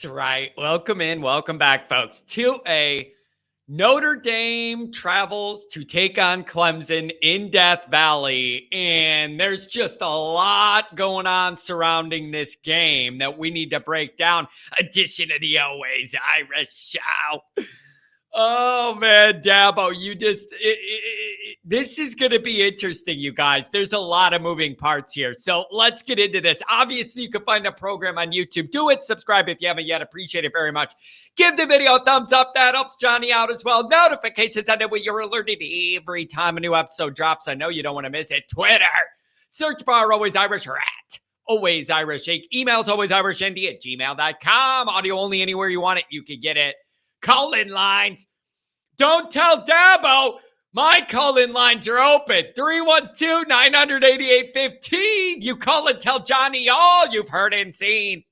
That's right. Welcome in. Welcome back, folks, to a Notre Dame travels to take on Clemson in Death Valley. And there's just a lot going on surrounding this game that we need to break down. Edition of the Always Irish Show. Oh, man, Dabo, this is going to be interesting, you guys. There's a lot of moving parts here. So let's get into this. Obviously, you can find a program on YouTube. Do it. Subscribe if you haven't yet. Appreciate it very much. Give the video a thumbs up. That helps Johnny out as well. Notifications on it when you're alerted every time a new episode drops. I know you don't want to miss it. Twitter. Search bar Always Irish or at Always Irish Inc. Emails alwaysirishND@gmail.com. Audio only anywhere you want it. You can get it. Call-in lines. Don't tell Dabo. My call-in lines are open. 312-988-15. You call and tell Johnny all you've heard and seen.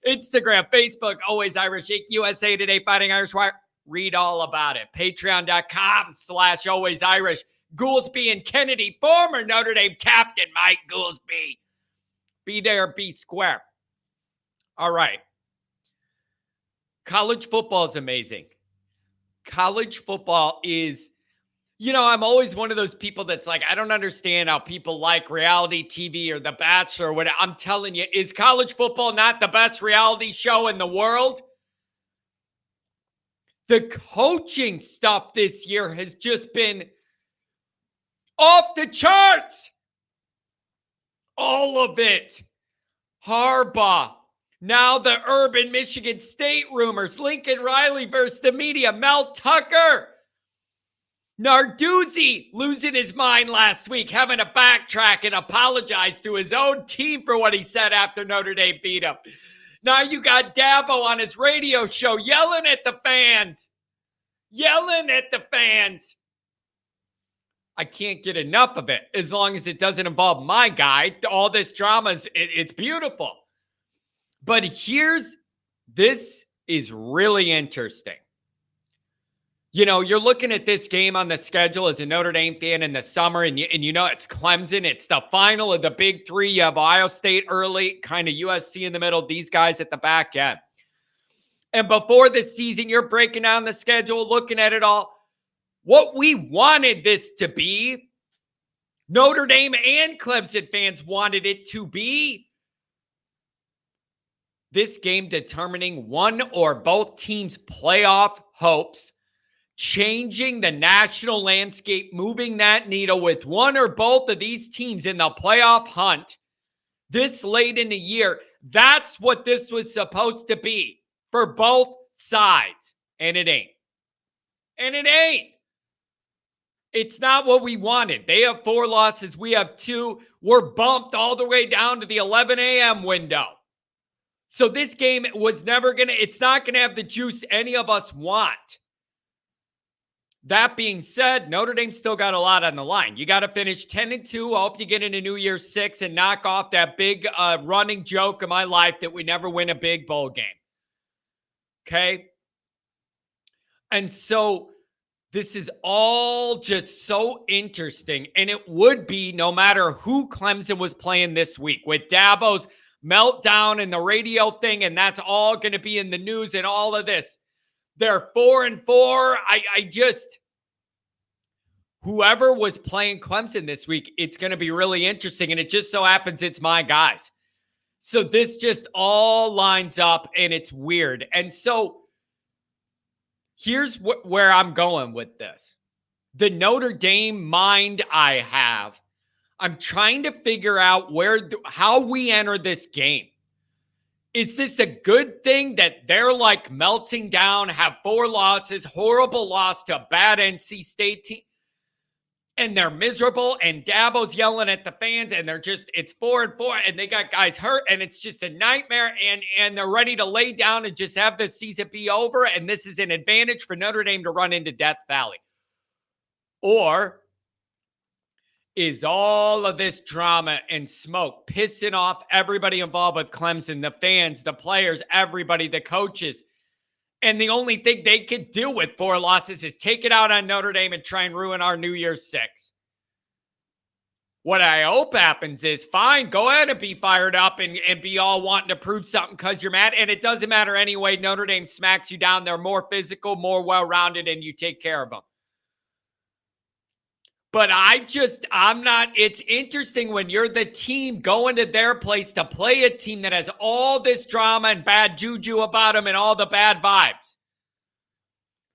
Instagram, Facebook, Always Irish Inc. USA Today, Fighting Irish Wire. Read all about it. Patreon.com/alwaysirish. Goolsby and Kennedy, former Notre Dame captain Mike Goolsby. Be there, be square. All right. College football is amazing. College football is, I'm always one of those people that's like, I don't understand how people like reality TV or The Bachelor or whatever. I'm telling you, is college football not the best reality show in the world? The coaching stuff this year has just been off the charts. All of it. Harbaugh. Now the Urban Michigan State rumors. Lincoln Riley versus the media. Mel Tucker. Narduzzi losing his mind last week, having to backtrack and apologize to his own team for what he said after Notre Dame beat him. Now you got Dabo on his radio show yelling at the fans. Yelling at the fans. I can't get enough of it as long as it doesn't involve my guy. All this drama, it's beautiful. But this is really interesting. You're looking at this game on the schedule as a Notre Dame fan in the summer, and it's Clemson. It's the final of the big three. You have Ohio State early, kind of USC in the middle, these guys at the back end. And before the season, you're breaking down the schedule, looking at it all. What we wanted this to be, Notre Dame and Clemson fans wanted it to be, this game determining one or both teams' playoff hopes, changing the national landscape, moving that needle with one or both of these teams in the playoff hunt this late in the year. That's what this was supposed to be for both sides. And it ain't. And it ain't. It's not what we wanted. They have 4 losses. We have 2. We're bumped all the way down to the 11 a.m. window. So this game was it's not going to have the juice any of us want. That being said, Notre Dame still got a lot on the line. You got to finish 10-2. I hope you get into New Year's 6 and knock off that big running joke of my life that we never win a big bowl game. Okay? And so this is all just so interesting. And it would be no matter who Clemson was playing this week with Dabo's meltdown and the radio thing, and that's all going to be in the news and all of this. They're 4-4. Whoever was playing Clemson this week, it's going to be really interesting. And it just so happens it's my guys. So this just all lines up and it's weird. And so here's where I'm going with this. The Notre Dame mind I have, I'm trying to figure out how we enter this game. Is this a good thing that they're like melting down, have 4 losses, horrible loss to a bad NC State team, and they're miserable, and Dabo's yelling at the fans, and it's 4-4, and they got guys hurt, and it's just a nightmare, and they're ready to lay down and just have the season be over, and this is an advantage for Notre Dame to run into Death Valley? Or is all of this drama and smoke pissing off everybody involved with Clemson, the fans, the players, everybody, the coaches? And the only thing they could do with 4 losses is take it out on Notre Dame and try and ruin our New Year's 6. What I hope happens is, fine, go ahead and be fired up and be all wanting to prove something because you're mad. And it doesn't matter anyway. Notre Dame smacks you down. They're more physical, more well-rounded, and you take care of them. But I'm not, it's interesting when you're the team going to their place to play a team that has all this drama and bad juju about them and all the bad vibes.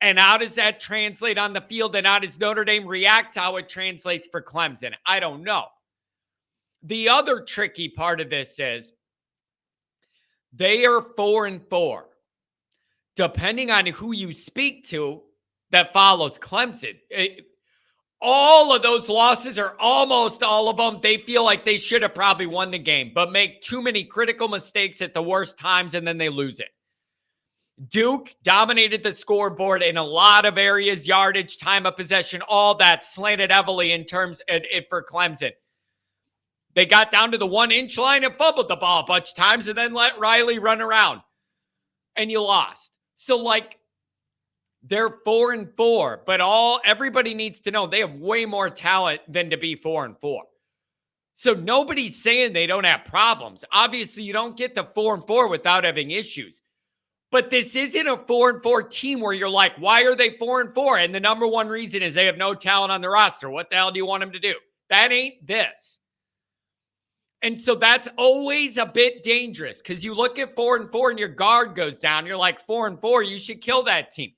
And how does that translate on the field? And how does Notre Dame react to how it translates for Clemson? I don't know. The other tricky part of this is they are 4-4. Depending on who you speak to that follows Clemson, all of those losses, or almost all of them, they feel like they should have probably won the game, but make too many critical mistakes at the worst times, and then they lose it. Duke dominated the scoreboard in a lot of areas, yardage, time of possession, all that slanted heavily in terms of it for Clemson. They got down to the 1-inch line and fumbled the ball a bunch of times and then let Riley run around. And you lost. So, like, they're 4-4, but everybody needs to know they have way more talent than to be 4-4. So nobody's saying they don't have problems. Obviously, you don't get to 4-4 without having issues. But this isn't a 4-4 team where you're like, why are they 4-4? And the number one reason is they have no talent on the roster. What the hell do you want them to do? That ain't this. And so that's always a bit dangerous because you look at 4-4 and your guard goes down. You're like, 4-4, you should kill that team.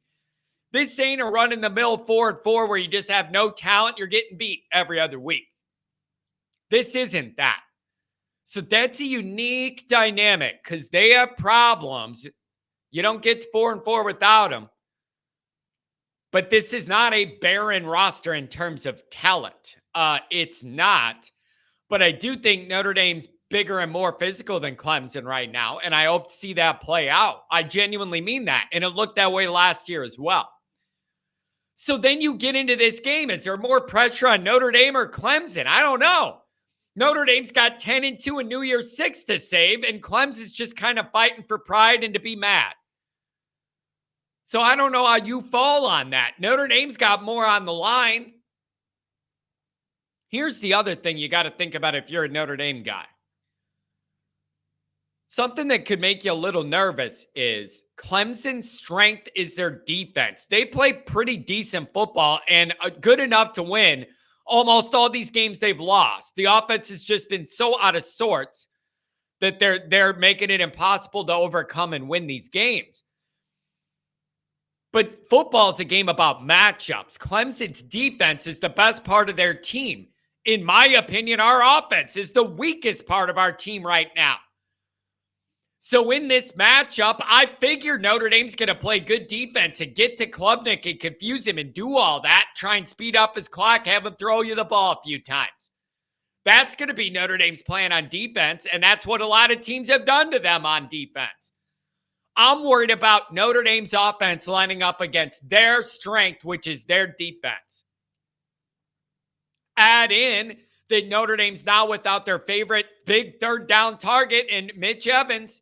This ain't a run-in-the-mill 4-4 where you just have no talent. You're getting beat every other week. This isn't that. So that's a unique dynamic because they have problems. You don't get to 4-4 without them. But this is not a barren roster in terms of talent. It's not. But I do think Notre Dame's bigger and more physical than Clemson right now, and I hope to see that play out. I genuinely mean that, and it looked that way last year as well. So then you get into this game. Is there more pressure on Notre Dame or Clemson? I don't know. Notre Dame's got 10-2 and New Year's 6 to save, and Clemson's just kind of fighting for pride and to be mad. So I don't know how you fall on that. Notre Dame's got more on the line. Here's the other thing you got to think about if you're a Notre Dame guy. Something that could make you a little nervous is Clemson's strength is their defense. They play pretty decent football and good enough to win almost all these games they've lost. The offense has just been so out of sorts that they're making it impossible to overcome and win these games. But football is a game about matchups. Clemson's defense is the best part of their team. In my opinion, our offense is the weakest part of our team right now. So in this matchup, I figured Notre Dame's going to play good defense and get to Klubnik and confuse him and do all that, try and speed up his clock, have him throw you the ball a few times. That's going to be Notre Dame's plan on defense, and that's what a lot of teams have done to them on defense. I'm worried about Notre Dame's offense lining up against their strength, which is their defense. Add in that Notre Dame's now without their favorite big third down target in Mitch Evans,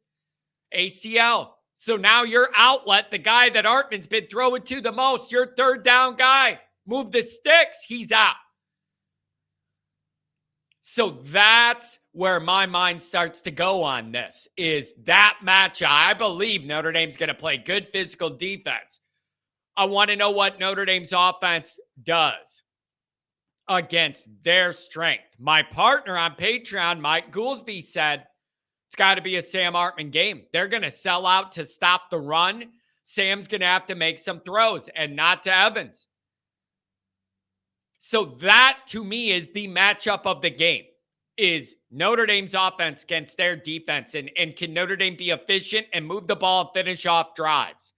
ACL. So now your outlet, the guy that Artman's been throwing to the most, your third down guy, move the sticks, he's out. So that's where my mind starts to go on this, is that matchup. I believe Notre Dame's going to play good physical defense. I want to know what Notre Dame's offense does against their strength. My partner on Patreon, Mike Goolsby, said it's got to be a Sam Hartman game. They're going to sell out to stop the run. Sam's going to have to make some throws and not to Evans. So that, to me, is the matchup of the game, is Notre Dame's offense against their defense. And can Notre Dame be efficient and move the ball and finish off drives?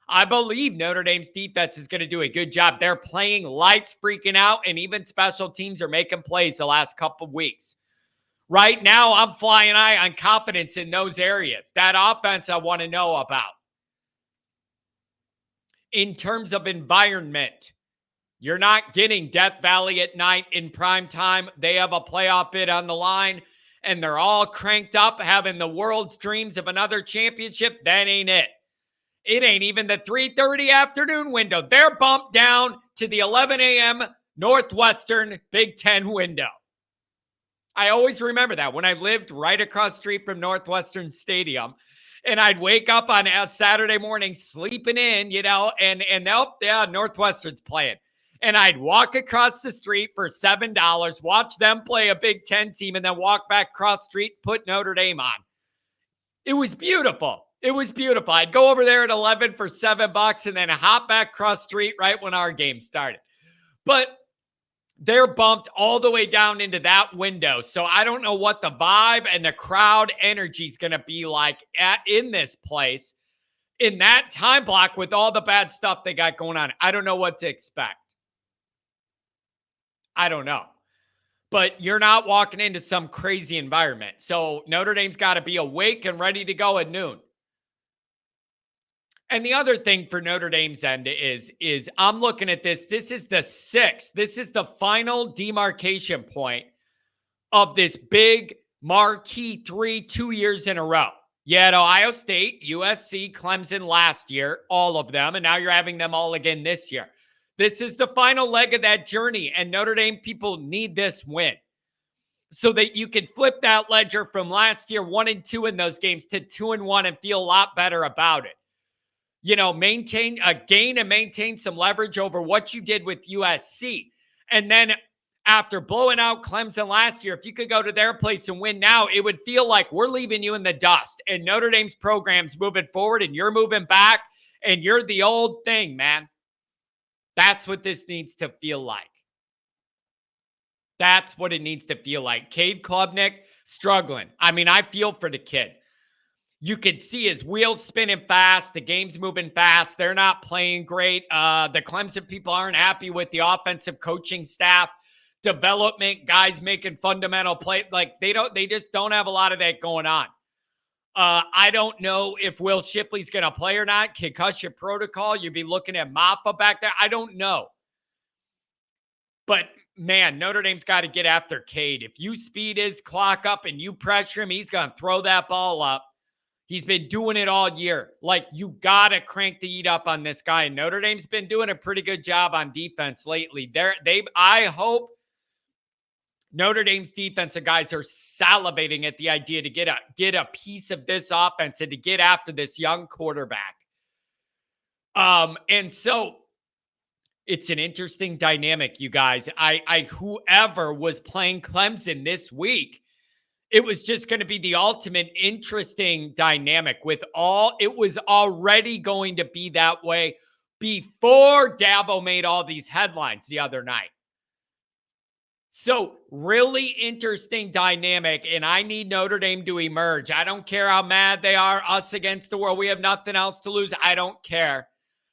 I believe Notre Dame's defense is going to do a good job. They're playing lights, freaking out, and even special teams are making plays the last couple of weeks. Right now, I'm flying high on confidence in those areas. That offense I want to know about. In terms of environment, you're not getting Death Valley at night in prime time. They have a playoff bid on the line, and they're all cranked up, having the world's dreams of another championship. That ain't it. It ain't even the 3:30 afternoon window. They're bumped down to the 11 a.m. Northwestern Big Ten window. I always remember that when I lived right across the street from Northwestern Stadium. And I'd wake up on a Saturday morning sleeping in, and nope, yeah, Northwestern's playing. And I'd walk across the street for $7, watch them play a Big Ten team, and then walk back across the street, put Notre Dame on. It was beautiful. It was beautiful. I'd go over there at 11 for $7 and then hop back across the street right when our game started. But they're bumped all the way down into that window. So I don't know what the vibe and the crowd energy is going to be like in this place in that time block with all the bad stuff they got going on. I don't know what to expect. I don't know. But you're not walking into some crazy environment. So Notre Dame's got to be awake and ready to go at noon. And the other thing for Notre Dame's end is I'm looking at this. This is the 6th. This is the final demarcation point of this big marquee 2 years in a row. You had Ohio State, USC, Clemson last year, all of them, and now you're having them all again this year. This is the final leg of that journey, and Notre Dame people need this win so that you can flip that ledger from last year 1-2 in those games to 2-1 and feel a lot better about it. Maintain a gain and maintain some leverage over what you did with USC. And then after blowing out Clemson last year, if you could go to their place and win now, it would feel like we're leaving you in the dust and Notre Dame's program's moving forward and you're moving back and you're the old thing, man. That's what this needs to feel like. That's what it needs to feel like. Cade Klubnik struggling. I mean, I feel for the kid. You could see his wheels spinning fast. The game's moving fast. They're not playing great. The Clemson people aren't happy with the offensive coaching staff, development, guys making fundamental plays. Like they just don't have a lot of that going on. I don't know if Will Shipley's going to play or not. Concussion protocol. You'd be looking at Maffa back there. I don't know. But man, Notre Dame's got to get after Cade. If you speed his clock up and you pressure him, he's going to throw that ball up. He's been doing it all year. Like, you got to crank the heat up on this guy. And Notre Dame's been doing a pretty good job on defense lately. I hope Notre Dame's defensive guys are salivating at the idea to get a piece of this offense and to get after this young quarterback. And so it's an interesting dynamic, you guys. Whoever was playing Clemson this week, it was just going to be the ultimate interesting dynamic it was already going to be that way before Dabo made all these headlines the other night. So really interesting dynamic, and I need Notre Dame to emerge. I don't care how mad they are, us against the world. We have nothing else to lose. I don't care.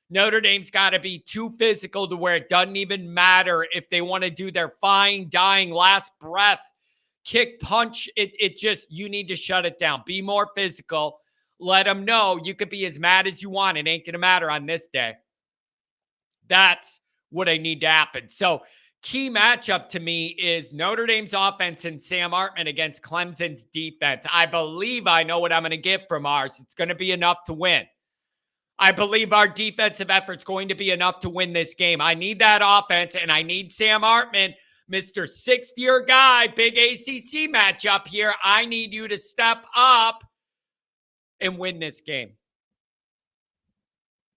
Notre Dame's got to be too physical to where it doesn't even matter if they want to do their fine, dying, last breath kick, punch. It just, you need to shut it down. Be more physical. Let them know you could be as mad as you want. It ain't going to matter on this day. That's what I need to happen. So key matchup to me is Notre Dame's offense and Sam Hartman against Clemson's defense. I believe I know what I'm going to get from ours. It's going to be enough to win. I believe our defensive effort's going to be enough to win this game. I need that offense, and I need Sam Hartman, Mr. Sixth-year guy, big ACC matchup here. I need you to step up and win this game.